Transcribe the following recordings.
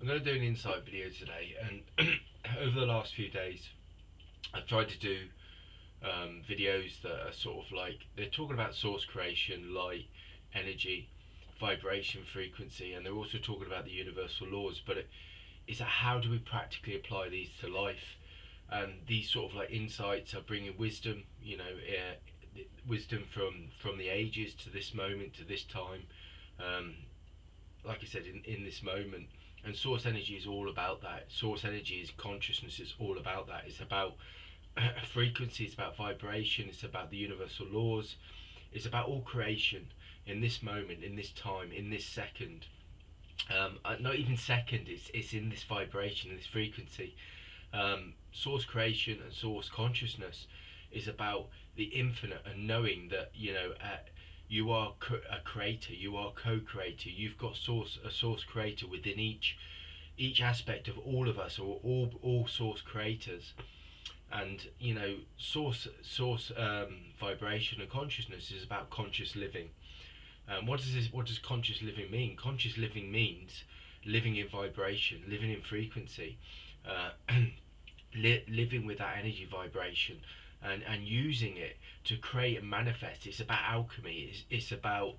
I'm going to do an insight video today, and over the last few days, I've tried to do videos that are sort of like they're talking about source creation, light, energy, vibration, frequency, and they're also talking about the universal laws. But it's how do we practically apply these to life? And these sort of like insights are bringing wisdom, wisdom from the ages to this moment to this time. Um, like I said, in this moment. And source energy is all about that. Source energy is consciousness. It's all about that. It's about frequency. It's about vibration. It's about the universal laws. It's about all creation in this moment, in this time, in this second. Not even second. It's in this vibration, in this frequency. Source creation and source consciousness is about the infinite and knowing that you are a creator, you are co-creator, you've got a source creator within each aspect of all of us, or all source creators. And source vibration and consciousness is about conscious living. What does conscious living mean? Conscious living means living in vibration, living in frequency, uh, living with that energy vibration, and using it to create and manifest. It's about alchemy. It's about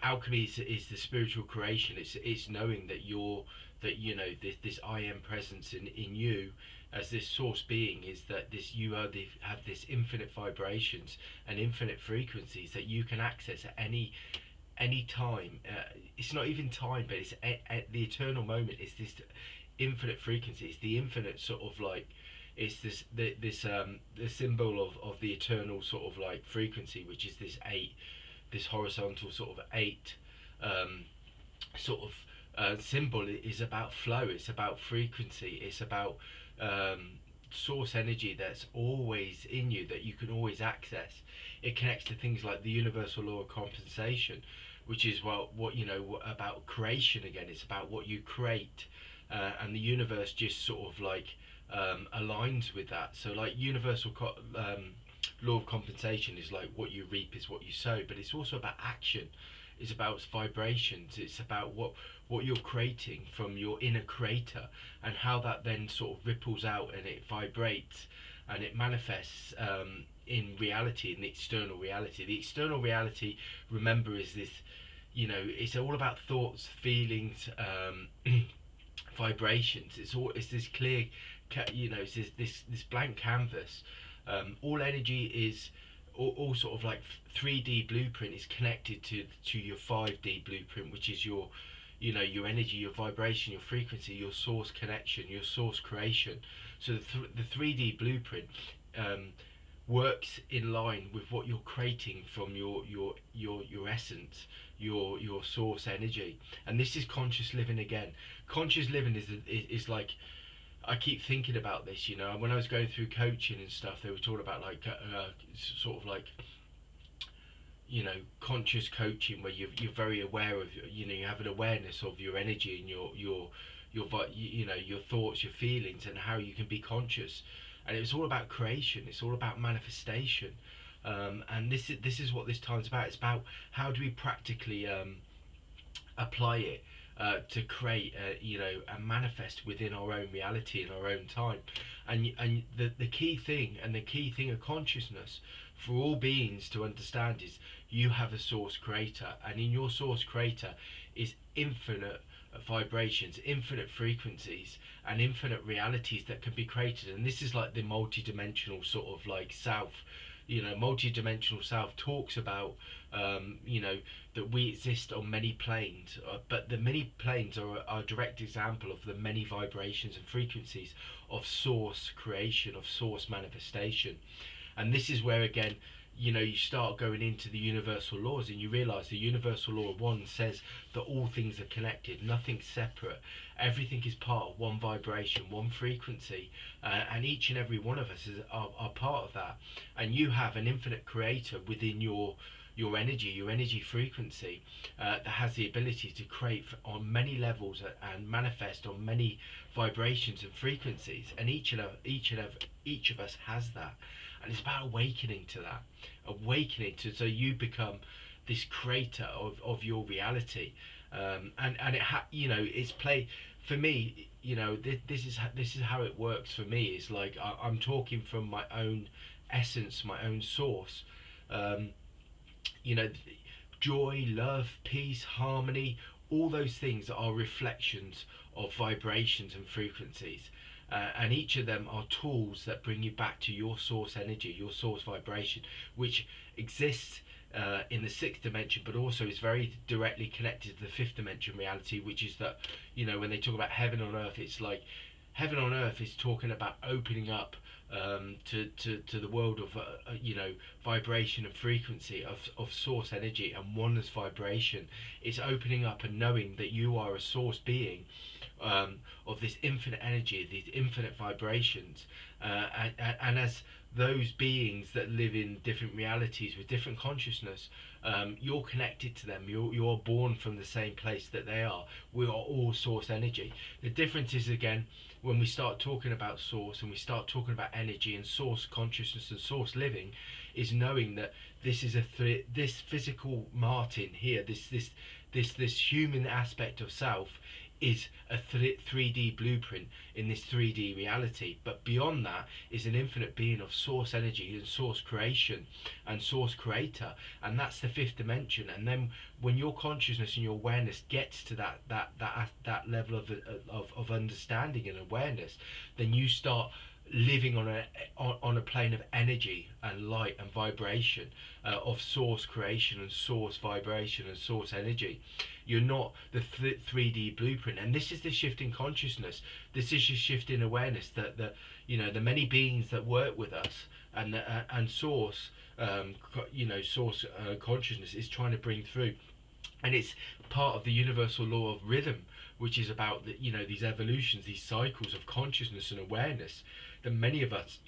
alchemy is the spiritual creation. It's knowing that this I am presence in you as this source being, is that this you are have this infinite vibrations and infinite frequencies that you can access at any time. It's not even time, but it's at the eternal moment. It's this infinite frequency. It's the infinite sort of like, it's the symbol of the eternal sort of like frequency, which is this horizontal sort of eight um, sort of symbol. Is about flow. It's about frequency. It's about source energy that's always in you, that you can always access. It connects to things like the universal law of compensation, which is what about creation again. It's about what you create, and the universe just sort of like aligns with that. So like law of compensation is like what you reap is what you sow, but it's also about action. It's about vibrations. It's about what you're creating from your inner creator, and how that then sort of ripples out and it vibrates and it manifests in reality, in the external reality. The external reality, remember, is this, it's all about thoughts, feelings, vibrations. It's this clear, it's this blank canvas. All energy is all sort of like 3D blueprint is connected to your 5D blueprint, which is your energy, your vibration, your frequency, your source connection, your source creation. So the 3D blueprint works in line with what you're creating from your essence, your source energy. And this is conscious living again. Conscious living is like, I keep thinking about this. When I was going through coaching and stuff, they were talking about like sort of like conscious coaching, where you're very aware of, you have an awareness of your energy and your thoughts, your feelings, and how you can be conscious. And it's all about creation. It's all about manifestation. And this is what this time's about. It's about how do we practically apply it to create, and manifest within our own reality in our own time. And the key thing, and the key thing of consciousness for all beings to understand, is you have a source creator, and in your source creator is infinite vibrations, infinite frequencies, and infinite realities that can be created. And this is like the multi-dimensional sort of like self. Multi-dimensional self talks about that we exist on many planes, but the many planes are a direct example of the many vibrations and frequencies of source creation, of source manifestation. And this is where again, you start going into the universal laws, and you realize the universal law of one says that all things are connected, nothing's separate, everything is part of one vibration, one frequency, and each and every one of us are part of that. And you have an infinite creator within your energy frequency, that has the ability to create on many levels and manifest on many vibrations and frequencies. And each of us has that. And it's about awakening to that, so you become this creator of your reality. And it's play for me. This is how it works for me. It's like I'm talking from my own essence, my own source. Um, you know, joy, love, peace, harmony, all those things are reflections of vibrations and frequencies. And each of them are tools that bring you back to your source energy, your source vibration, which exists in the sixth dimension, but also is very directly connected to the fifth dimension reality, which is that, when they talk about heaven on earth, it's like heaven on earth is talking about opening up to the world of vibration and frequency of source energy and oneness vibration. It's opening up and knowing that you are a source being of this infinite energy, these infinite vibrations, and as those beings that live in different realities with different consciousness, you're connected to them. You're born from the same place that they are. We are all source energy. The difference is, again, when we start talking about source and we start talking about energy and source consciousness and source living, is knowing that this is this physical Martin here, this human aspect of self, is a 3D blueprint in this 3D reality. But beyond that is an infinite being of source energy and source creation and source creator, and that's the fifth dimension. And then when your consciousness and your awareness gets to that level of understanding and awareness, then you start living on a plane of energy and light and vibration, of source creation and source vibration and source energy. You're not the 3D blueprint, and this is the shift in consciousness. This is a shift in awareness that the many beings that work with us and source source consciousness is trying to bring through. And it's part of the universal law of rhythm, which is about these evolutions, these cycles of consciousness and awareness that many of us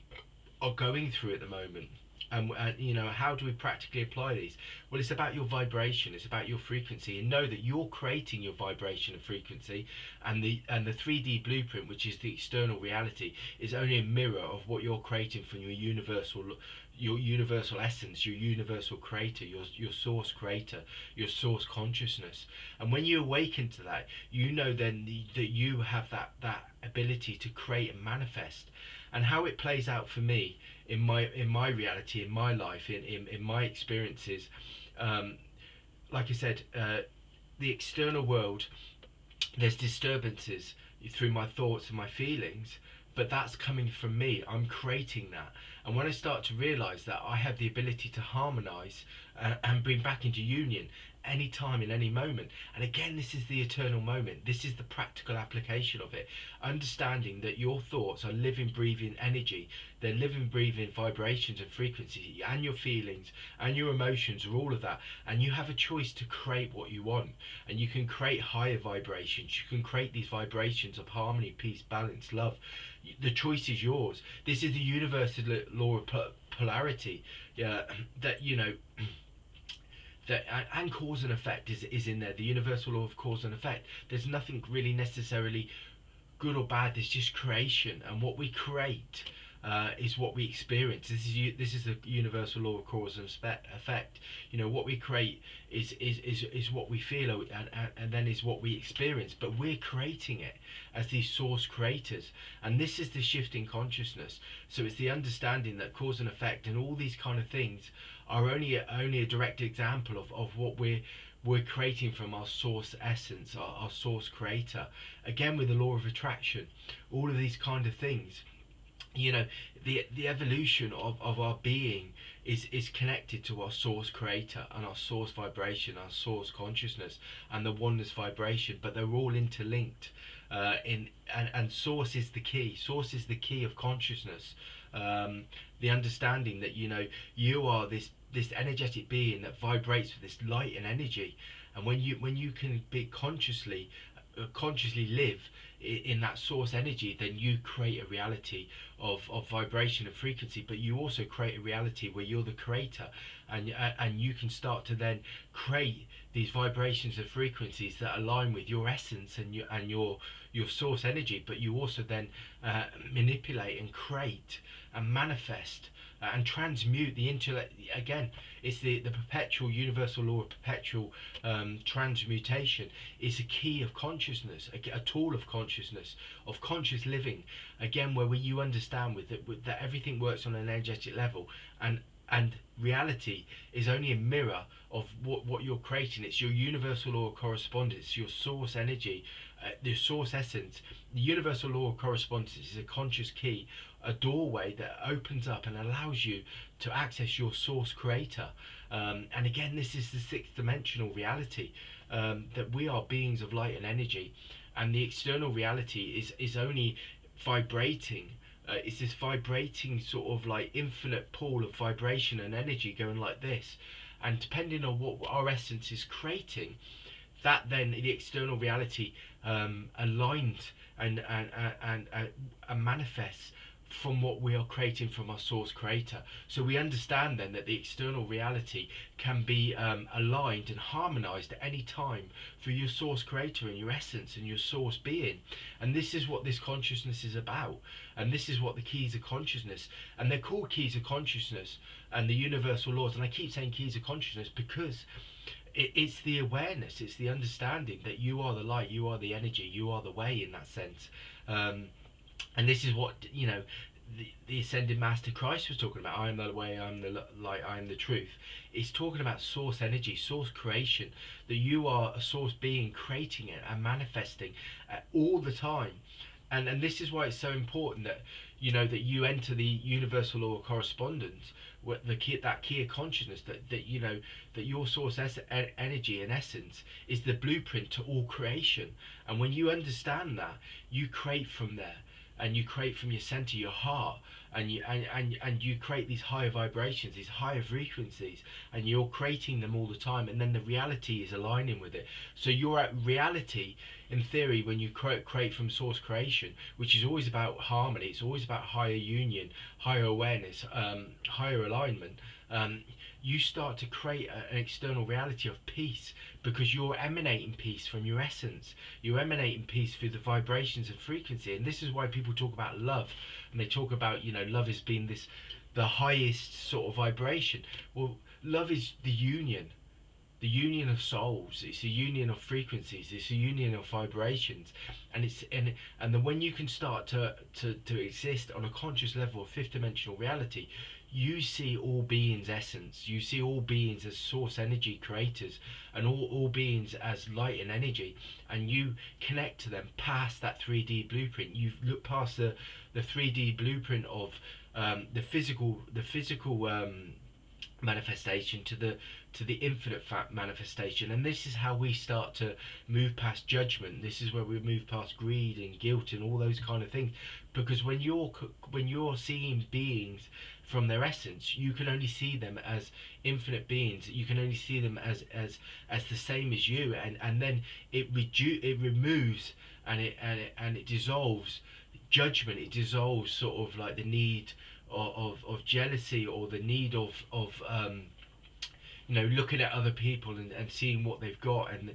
are going through at the moment. And how do we practically apply these? Well, it's about your vibration, it's about your frequency, and know that you're creating your vibration and frequency, and the 3D blueprint, which is the external reality, is only a mirror of what you're creating from your universal essence, your universal creator, your source creator, your source consciousness. And when you awaken to that, then that you have that ability to create and manifest. And how it plays out for me in my reality, in my life, in my experiences, like I said, the external world, there's disturbances through my thoughts and my feelings, but that's coming from me. I'm creating that. And when I start to realize that I have the ability to harmonize and bring back into union any time in any moment, and again, this is the eternal moment, this is the practical application of it, understanding that your thoughts are living, breathing energy, they're living, breathing vibrations and frequencies, and your feelings and your emotions are all of that, and you have a choice to create what you want. And you can create higher vibrations, you can create these vibrations of harmony, peace, balance, love. The choice is yours. This is the universal law of polarity, that that and cause and effect is in there. The universal law of cause and effect. There's nothing really necessarily good or bad. There's just creation, and what we create is what we experience. This is the universal law of cause and effect. What we create is what we feel, and then is what we experience. But we're creating it as these source creators, and this is the shift in consciousness. So it's the understanding that cause and effect and all these kind of things are only a direct example of what we're creating from our source essence, our source creator. Again, with the law of attraction, all of these kind of things. The evolution of our being is connected to our source creator and our source vibration, our source consciousness, and the oneness vibration, but they're all interlinked. And source is the key. Source is the key of consciousness. The understanding that you are this energetic being that vibrates with this light and energy, and when you can be consciously live in that source energy, then you create a reality of vibration and frequency, but you also create a reality where you're the creator, and you can start to then create these vibrations and frequencies that align with your essence and your source energy, but you also then manipulate and create and manifest and transmute the intellect. Again, it's the perpetual universal law of perpetual transmutation. Is a key of consciousness, a tool of consciousness, of conscious living. Again, where you understand that everything works on an energetic level, and reality is only a mirror of what you're creating. It's your universal law of correspondence, your source energy, the source essence. The universal law of correspondence is a conscious key, a doorway that opens up and allows you to access your source creator. And again, this is the sixth dimensional reality, that we are beings of light and energy, and the external reality is only vibrating. It's this vibrating sort of like infinite pool of vibration and energy going like this, and depending on what our essence is creating, that then the external reality aligns and manifests from what we are creating from our source creator. So we understand then that the external reality can be aligned and harmonized at any time for your source creator and your essence and your source being. And this is what this consciousness is about, and this is what the keys of consciousness, and they're called keys of consciousness and the universal laws. And I keep saying keys of consciousness because it's the awareness, it's the understanding that you are the light, you are the energy, you are the way in that sense. And this is what, the ascended master Christ was talking about. I am the way, I am the light, I am the truth. It's talking about source energy, source creation, that you are a source being creating it and manifesting all the time. And this is why it's so important that that you enter the universal law of correspondence, that key of consciousness, that your source energy and essence is the blueprint to all creation. And when you understand that, you create from there, and you create from your center, your heart, and you create these higher vibrations, these higher frequencies, and you're creating them all the time, and then the reality is aligning with it. So you're at reality in theory when you create from source creation, which is always about harmony. It's always about higher union, higher awareness, higher alignment. You start to create an external reality of peace, because you're emanating peace from your essence. You're emanating peace through the vibrations and frequency. And this is why people talk about love, and they talk about love as being the highest sort of vibration. Well, love is the union of souls. It's a union of frequencies. It's a union of vibrations, and then when you can start to exist on a conscious level of fifth dimensional reality, you see all beings essence. You see all beings as source energy creators, and all beings as light and energy, and you connect to them past that 3D blueprint. You look past the 3D blueprint of the physical manifestation to the infinite manifestation. And this is how we start to move past judgment. This is where we move past greed and guilt and all those kind of things, because when you're seeing beings from their essence, you can only see them as infinite beings. You can only see them as the same as you, and then it removes and it dissolves judgment. It dissolves sort of like the need of jealousy, or the need of looking at other people and seeing what they've got, and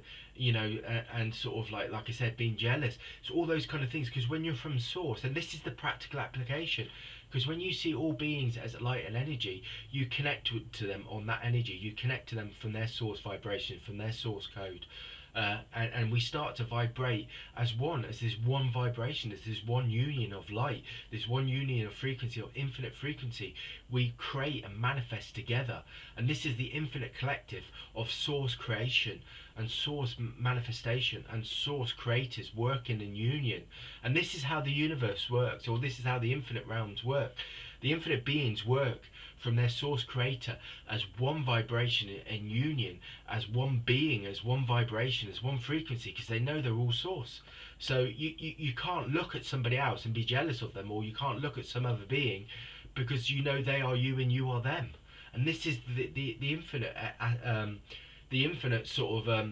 and sort of like I said, being jealous. So all those kind of things, because when you're from source, and this is the practical application, because when you see all beings as light and energy, you connect to them on that energy. You connect to them from their source vibration, from their source code. And we start to vibrate as one, as this one vibration, as this one union of light, this one union of frequency, of infinite frequency. We create and manifest together, and this is the infinite collective of source creation and source manifestation and source creators working in union. And this is how the universe works, or this is how the infinite realms work. The infinite beings work from their source creator as one vibration in union, as one being, as one vibration, as one frequency, because they know they're all source. So you can't look at somebody else and be jealous of them, or you can't look at some other being, because they are you and you are them. And this is the infinite the infinite sort of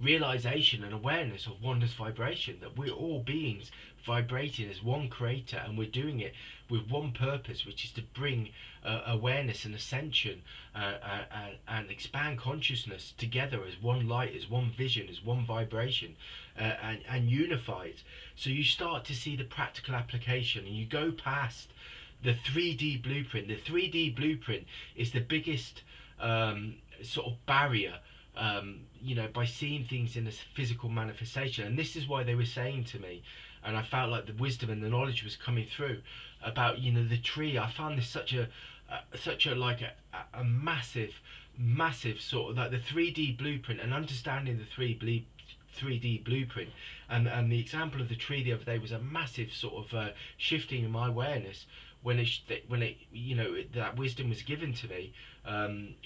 realization and awareness of oneness vibration, that we're all beings vibrating as one creator, and we're doing it with one purpose, which is to bring awareness and ascension, and expand consciousness together as one light, as one vision, as one vibration, and unified. So you start to see the practical application, and you go past the 3D blueprint. The 3D blueprint is the biggest sort of barrier, by seeing things in a physical manifestation. And this is why they were saying to me, and I felt like the wisdom and the knowledge was coming through about, the tree. I found this such a like a massive sort of like the 3D blueprint, and understanding the 3D blueprint, and the example of the tree the other day was a massive sort of shifting in my awareness when that wisdom was given to me,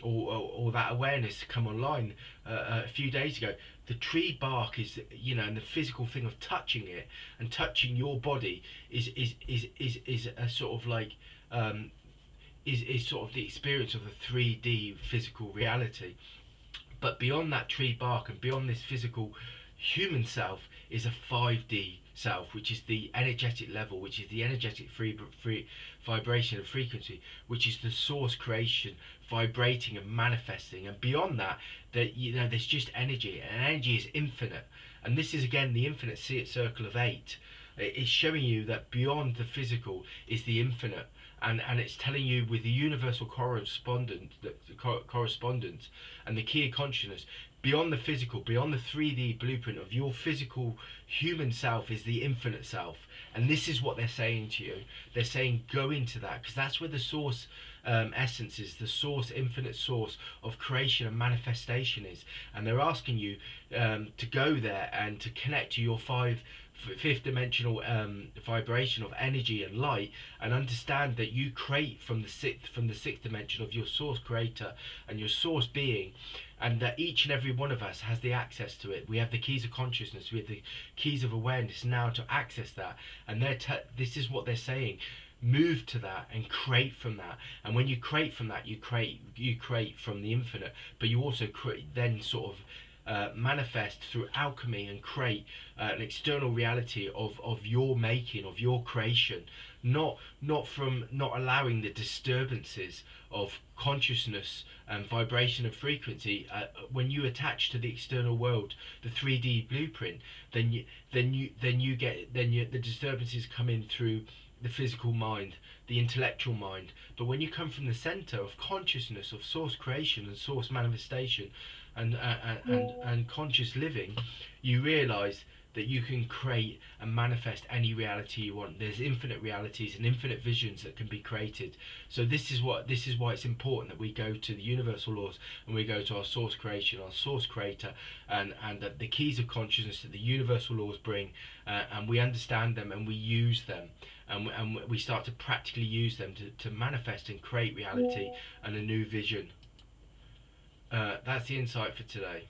or that awareness come online a few days ago. The tree bark is, and the physical thing of touching it and touching your body is a sort of like, is sort of the experience of the 3D physical reality. But beyond that tree bark and beyond this physical human self is a 5D self, which is the energetic level, which is the energetic free vibration and frequency, which is the source creation vibrating and manifesting. And beyond that, there's just energy, and energy is infinite. And this is again the infinite circle of 8. It's showing you that beyond the physical is the infinite, and it's telling you with the universal correspondence and the key of consciousness, beyond the physical, beyond the 3D blueprint of your physical human self is the infinite self. And this is what they're saying to you. They're saying go into that, because that's where the source essence is, the source, infinite source of creation and manifestation is. And they're asking you to go there and to connect to your fifth dimensional vibration of energy and light, and understand that you create from the sixth dimension of your source creator and your source being, and that each and every one of us has the access to it. We have the keys of consciousness, we have the keys of awareness now to access that. And this is what they're saying: move to that and create from that. And when you create from that, you create from the infinite, but you also create, then sort of manifest through alchemy and create an external reality of your making, of your creation, not allowing the disturbances of consciousness and vibration and frequency. When you attach to the external world, the 3D blueprint, then the disturbances come in through the physical mind, the intellectual mind. But when you come from the center of consciousness, of source creation and source manifestation, and conscious living, you realize that you can create and manifest any reality you want. There's infinite realities and infinite visions that can be created. So this is why it's important that we go to the universal laws, and we go to our source creation, our source creator, and the keys of consciousness that the universal laws bring, and we understand them and we use them, and we start to practically use them to manifest and create reality and a new vision. That's the insight for today.